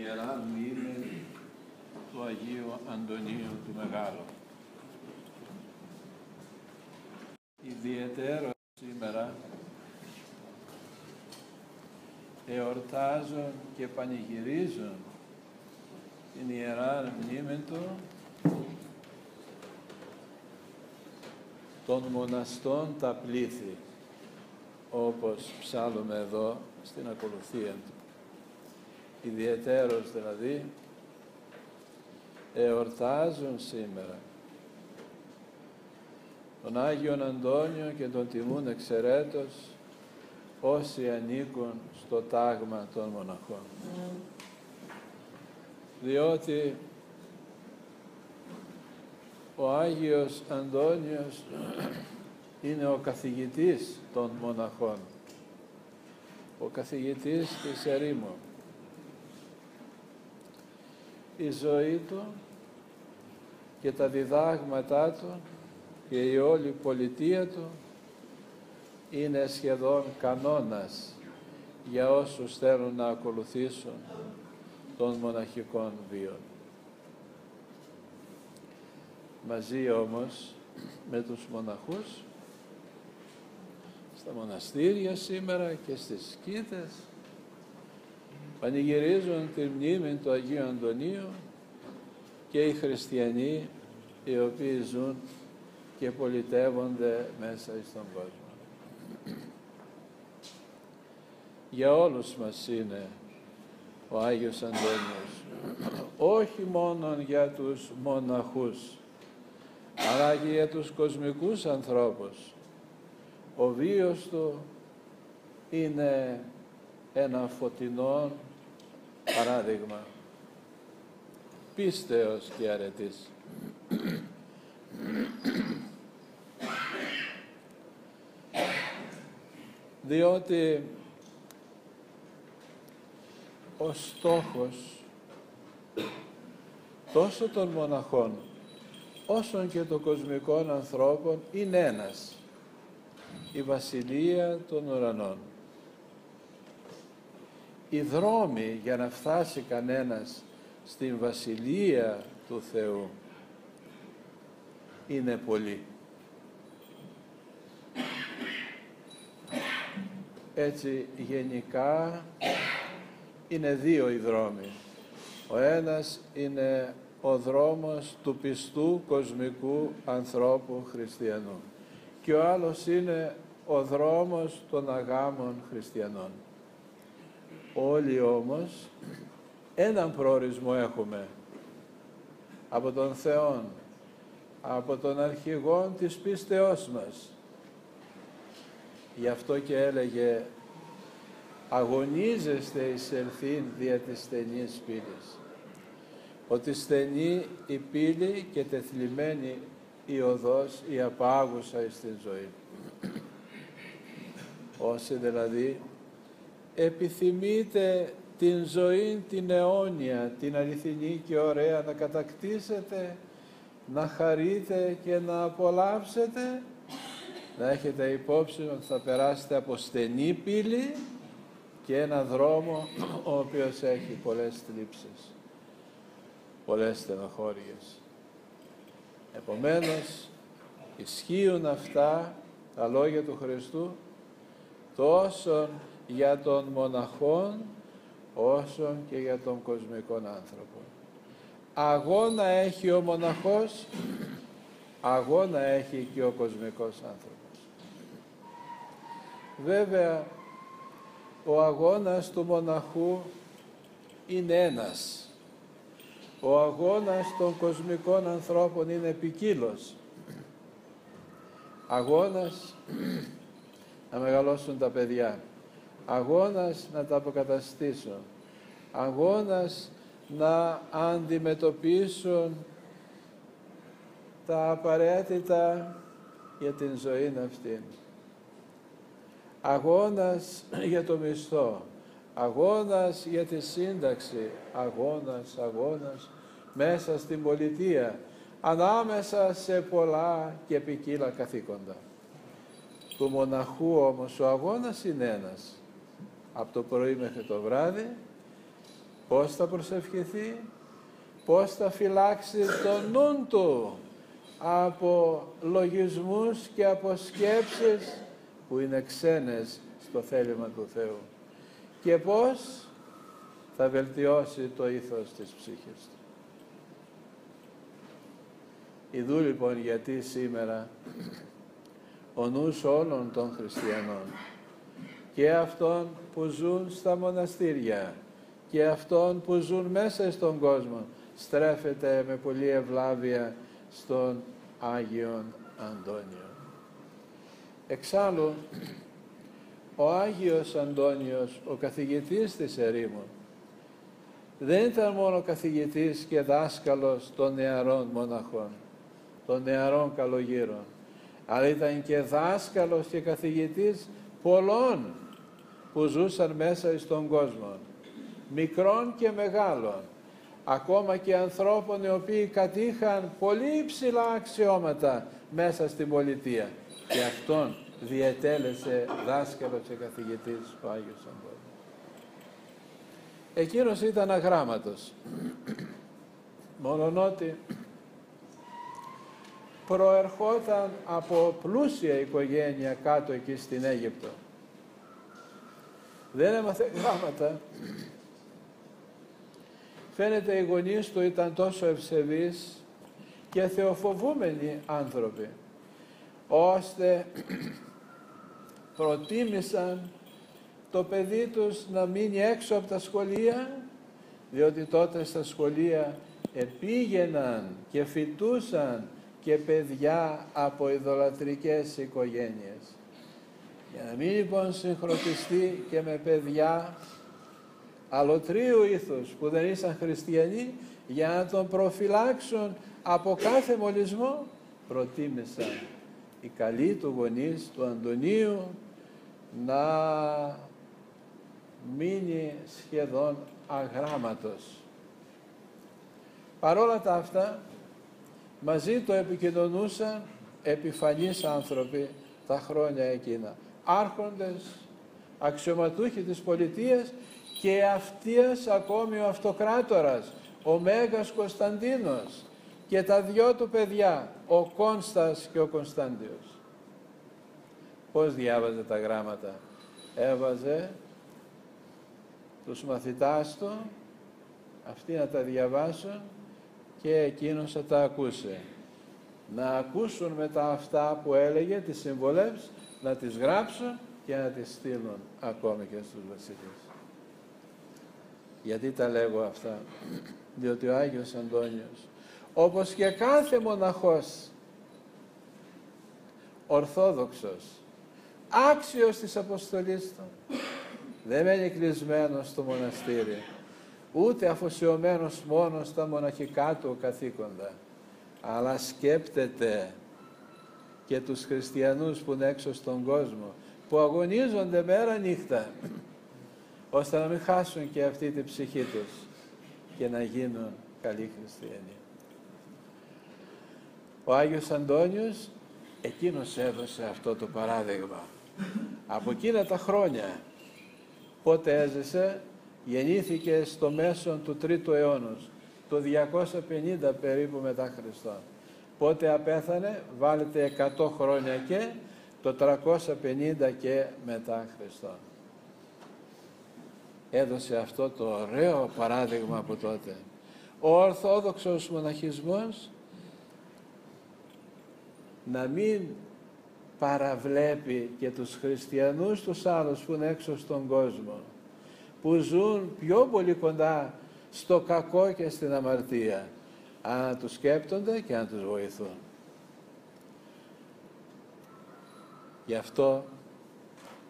Ιερά Μνήμη του Αγίου Αντωνίου του Μεγάλου. Ιδιαιτέρως σήμερα εορτάζουν και πανηγυρίζουν την Ιερά Μνήμη του των μοναστών τα πλήθη, όπως ψάλλουμε εδώ στην ακολουθία του. Ιδιαιτέρως δηλαδή εορτάζουν σήμερα τον Άγιον Αντώνιο και τον τιμούν εξαιρέτως όσοι ανήκουν στο τάγμα των μοναχών. Διότι ο Άγιος Αντώνιος είναι ο καθηγητής των μοναχών, ο καθηγητής της ερήμου. Η ζωή του και τα διδάγματά του και η όλη πολιτεία του είναι σχεδόν κανόνας για όσους θέλουν να ακολουθήσουν των μοναχικών βίων. Μαζί όμως με τους μοναχούς στα μοναστήρια σήμερα και στις σκήτες πανηγυρίζουν τη μνήμη του Αγίου Αντωνίου και οι χριστιανοί οι οποίοι ζουν και πολιτεύονται μέσα στον κόσμο. Για όλους μας είναι ο Άγιος Αντώνιος, όχι μόνο για τους μοναχούς, αλλά και για τους κοσμικούς ανθρώπους. Ο βίος του είναι ένα φωτεινό παράδειγμα πίστεως και αρετής. Διότι ο στόχος τόσο των μοναχών όσο και των κοσμικών ανθρώπων είναι ένας: η Βασιλεία των Ουρανών. Οι δρόμοι για να φτάσει κανένας στην Βασιλεία του Θεού είναι πολλοί. Έτσι γενικά είναι δύο οι δρόμοι. Ο ένας είναι ο δρόμος του πιστού κοσμικού ανθρώπου χριστιανού και ο άλλος είναι ο δρόμος των αγάμων χριστιανών. Όλοι όμως έναν προορισμό έχουμε από τον Θεό, από τον αρχηγό της πίστεώς μας. Γι' αυτό και έλεγε «Αγωνίζεστε εις ελθύν δια της στενής πύλης». Ότι στενή η πύλη και τεθλιμμένη η οδός, η απάγουσα εις την ζωή. Όσοι δηλαδή επιθυμείτε την ζωή την αιώνια, την αληθινή και ωραία να κατακτήσετε, να χαρείτε και να απολαύσετε, να έχετε υπόψη ότι θα περάσετε από στενή πύλη και ένα δρόμο ο οποίος έχει πολλές θλίψεις, πολλές στενοχώριες. Επομένως, ισχύουν αυτά τα λόγια του Χριστού τόσο για τον μοναχόν όσο και για τον κοσμικών άνθρωπο. Αγώνα έχει ο μοναχός, αγώνα έχει και ο κοσμικός άνθρωπος. Βέβαια, ο αγώνας του μοναχού είναι ένας. Ο αγώνας των κοσμικών ανθρώπων είναι ποικίλος. Αγώνας να μεγαλώσουν τα παιδιά, αγώνας να τα αποκαταστήσουν, αγώνας να αντιμετωπίσουν τα απαραίτητα για την ζωή αυτή. Αγώνας για το μισθό, αγώνας για τη σύνταξη, αγώνας μέσα στην πολιτεία, ανάμεσα σε πολλά και ποικίλα καθήκοντα. Του μοναχού όμως ο αγώνας είναι ένας. Από το πρωί μέχρι το βράδυ πώς θα προσευχηθεί, πώς θα φυλάξει το νου του από λογισμούς και από σκέψεις που είναι ξένες στο θέλημα του Θεού και πώς θα βελτιώσει το ήθος της ψυχής του. Ιδού λοιπόν γιατί σήμερα ο νους όλων των χριστιανών και αυτών που ζουν στα μοναστήρια και αυτών που ζουν μέσα στον κόσμο στρέφεται με πολλή ευλάβεια στον Άγιον Αντώνιο. Εξάλλου, ο Άγιος Αντώνιος, ο καθηγητής της ερήμου, δεν ήταν μόνο καθηγητής και δάσκαλος των νεαρών μοναχών, των νεαρών καλογύρων, αλλά ήταν και δάσκαλος και καθηγητής πολλών που ζούσαν μέσα στον κόσμο, μικρών και μεγάλων, ακόμα και ανθρώπων οι οποίοι κατήχαν πολύ υψηλά αξιώματα μέσα στην πολιτεία. Και αυτόν διετέλεσε δάσκαλος και καθηγητής ο Άγιος Αντώνιος. Εκείνος ήταν αγράμματος, μολονότι προερχόταν από πλούσια οικογένεια κάτω εκεί στην Αίγυπτο. Δεν έμαθε γράμματα. Φαίνεται οι γονείς του ήταν τόσο ευσεβείς και θεοφοβούμενοι άνθρωποι, ώστε προτίμησαν το παιδί τους να μείνει έξω από τα σχολεία, διότι τότε στα σχολεία επήγαιναν και φοιτούσαν και παιδιά από ιδωλατρικές οικογένειες. Για να μην λοιπόν συγχρονιστεί και με παιδιά αλωτρίου ήθους που δεν ήσαν χριστιανοί, για να τον προφυλάξουν από κάθε μολυσμό, προτίμησαν οι καλοί του γονείς του Αντωνίου να μείνει σχεδόν αγράμματος. Παρόλα τα αυτά, μαζί του επικοινωνούσαν επιφανείς άνθρωποι τα χρόνια εκείνα, άρχοντες, αξιωματούχοι της πολιτείας και αυτίας ακόμη ο αυτοκράτορας, ο Μέγας Κωνσταντίνος και τα δυο του παιδιά, ο Κόνστας και ο Κωνσταντιος. Πώς διάβαζε τα γράμματα? Έβαζε τους μαθητάς του, αυτοί να τα διαβάσουν και εκείνος θα τα ακούσε. Να ακούσουν μετά αυτά που έλεγε, τις συμβολές, να τις γράψουν και να τις στείλουν ακόμη και στους βασιλείς. Γιατί τα λέγω αυτά? Διότι ο Άγιος Αντώνιος, όπως και κάθε μοναχός ορθόδοξος, άξιος της αποστολής του, δεν μένει κλεισμένος στο μοναστήρι, ούτε αφοσιωμένος μόνο στα μοναχικά του καθήκοντα, αλλά σκέπτεται και τους χριστιανούς που είναι έξω στον κόσμο, που αγωνίζονται μέρα νύχτα, ώστε να μην χάσουν και αυτή την ψυχή τους και να γίνουν καλοί χριστιανοί. Ο Άγιος Αντώνιος, εκείνος έδωσε αυτό το παράδειγμα. Από εκείνα τα χρόνια, πότε έζησε? Γεννήθηκε στο μέσον του 3ου αιώνα, το 250 περίπου μετά Χριστόν. Πότε απέθανε? Βάλετε 100 χρόνια και το 350 και μετά Χριστόν. Έδωσε αυτό το ωραίο παράδειγμα από τότε. Ο Ορθόδοξος μοναχισμός να μην παραβλέπει και τους χριστιανούς τους άλλους που είναι έξω στον κόσμο, που ζουν πιο πολύ κοντά στο κακό και στην αμαρτία, αλλά να τους σκέπτονται και να τους βοηθούν. Γι' αυτό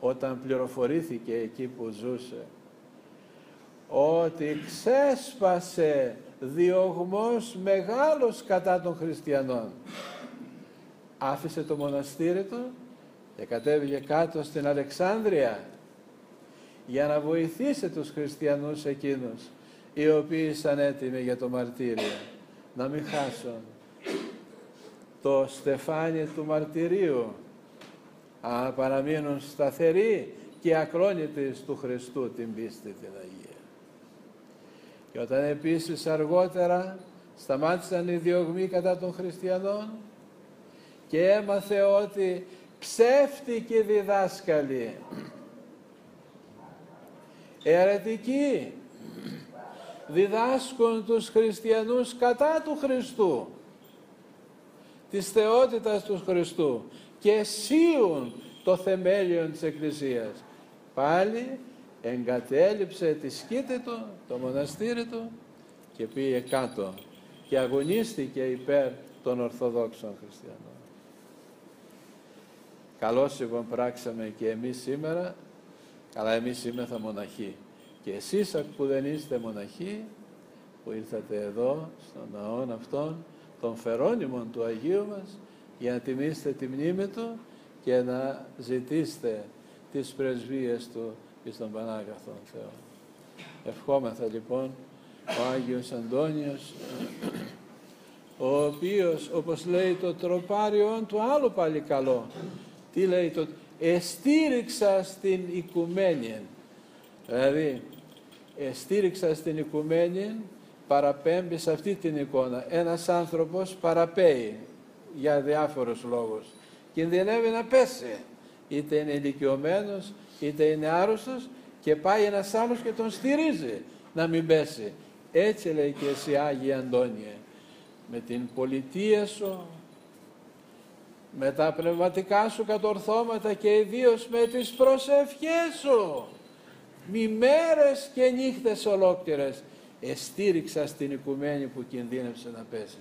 όταν πληροφορήθηκε εκεί που ζούσε ότι ξέσπασε διωγμός μεγάλος κατά των χριστιανών, άφησε το μοναστήρι του και κατέβηκε κάτω στην Αλεξάνδρεια για να βοηθήσει τους χριστιανούς εκείνους οι οποίοι ήσαν έτοιμοι για το μαρτύριο, να μην χάσουν το στεφάνι του μαρτυρίου, αλλά παραμείνουν σταθεροί και ακρόνητοι του Χριστού την πίστη την Αγία. Και όταν επίσης αργότερα σταμάτησαν οι διωγμοί κατά των χριστιανών και έμαθε ότι ψεύτικοι διδάσκαλοι, αιρετικοί, διδάσκουν τους χριστιανούς κατά του Χριστού, της θεότητας του Χριστού, και σύουν το θεμέλιο της Εκκλησίας. Πάλι εγκατέλειψε τη σκήτη του, το μοναστήρι του, και πήγε κάτω και αγωνίστηκε υπέρ των Ορθοδόξων χριστιανών. Καλώς λοιπόν πράξαμε και εμείς σήμερα, αλλά εμείς είμεθα μοναχοί. Και εσείς που δεν είστε μοναχοί, που ήρθατε εδώ στον ναόν αυτόν, των Φερόνιμων του Αγίου μας, για να τιμήσετε τη μνήμη του και να ζητήσετε τις πρεσβείες του εις τον Πανάγαθον Θεό. Ευχόμεθα λοιπόν ο Άγιος Αντώνιος, ο οποίος, όπως λέει το τροπάριον του, άλλο πάλι καλό. Τι λέει το? Εστήριξα στην οικουμένη. Δηλαδή, εστήριξα στην οικουμένη, παραπέμπει σε αυτή την εικόνα. Ένας άνθρωπος παραπέει για διάφορους λόγους. Κινδυνεύει να πέσει. Είτε είναι ηλικιωμένος, είτε είναι άρρωστος, και πάει ένας άλλος και τον στηρίζει να μην πέσει. Έτσι λέει και εσύ, Άγιε Αντώνιε, με την πολιτεία σου, με τα πνευματικά σου κατορθώματα και ιδίως με τις προσευχές σου, μη μέρες και νύχτες ολόκληρες, εστήριξα στην οικουμένη που κινδύνευσε να πέσει.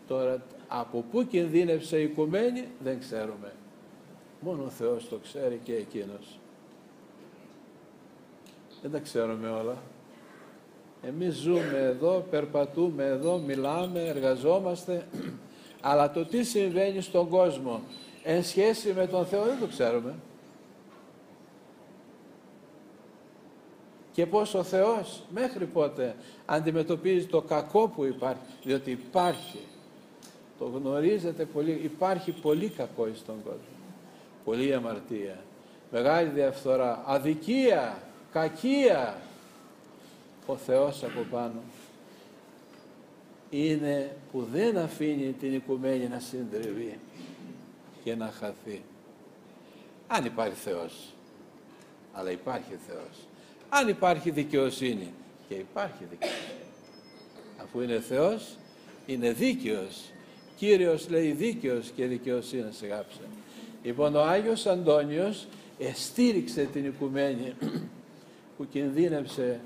Τώρα, από πού κινδύνευσε η οικουμένη δεν ξέρουμε. Μόνο ο Θεός το ξέρει και εκείνος. Δεν τα ξέρουμε όλα. Εμείς ζούμε εδώ, περπατούμε εδώ, μιλάμε, εργαζόμαστε, αλλά το τι συμβαίνει στον κόσμο εν σχέση με τον Θεό δεν το ξέρουμε. Και πώς ο Θεός μέχρι πότε αντιμετωπίζει το κακό που υπάρχει, διότι υπάρχει, το γνωρίζετε πολύ, υπάρχει πολύ κακό στον κόσμο, πολλή αμαρτία, μεγάλη διαφθορά, αδικία, κακία. Ο Θεός από πάνω είναι που δεν αφήνει την οικουμένη να συντριβεί και να χαθεί. Αν υπάρχει Θεός, αλλά υπάρχει Θεός. Αν υπάρχει δικαιοσύνη, και υπάρχει δικαιοσύνη. Αφού είναι Θεός, είναι δίκαιος. Κύριος λέει δίκαιος και δικαιοσύνης αγάπησε. Λοιπόν, ο Άγιος Αντώνιος εστήριξε την οικουμένη που κινδύνευσε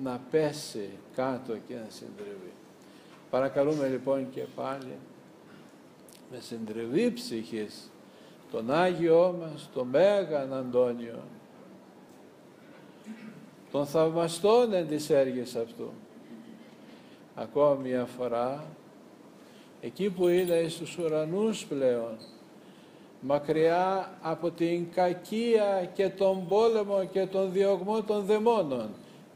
να πέσει κάτω και να συντριβεί. Παρακαλούμε λοιπόν και πάλι με συντριβή ψυχής τον Άγιό μας, τον Μέγαν Αντώνιο, τον θαυμαστόν εν της έργης αυτού. Ακόμη μια φορά, εκεί που είναι στους ουρανούς πλέον, μακριά από την κακία και τον πόλεμο και τον διωγμό των δαιμόνων,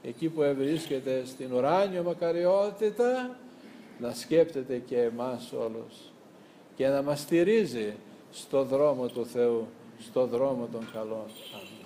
εκεί που ευρίσκεται στην ουράνιο μακαριότητα, να σκέπτεται και εμάς όλους και να μας στηρίζει στο δρόμο του Θεού, στο δρόμο των καλών. Αμήν.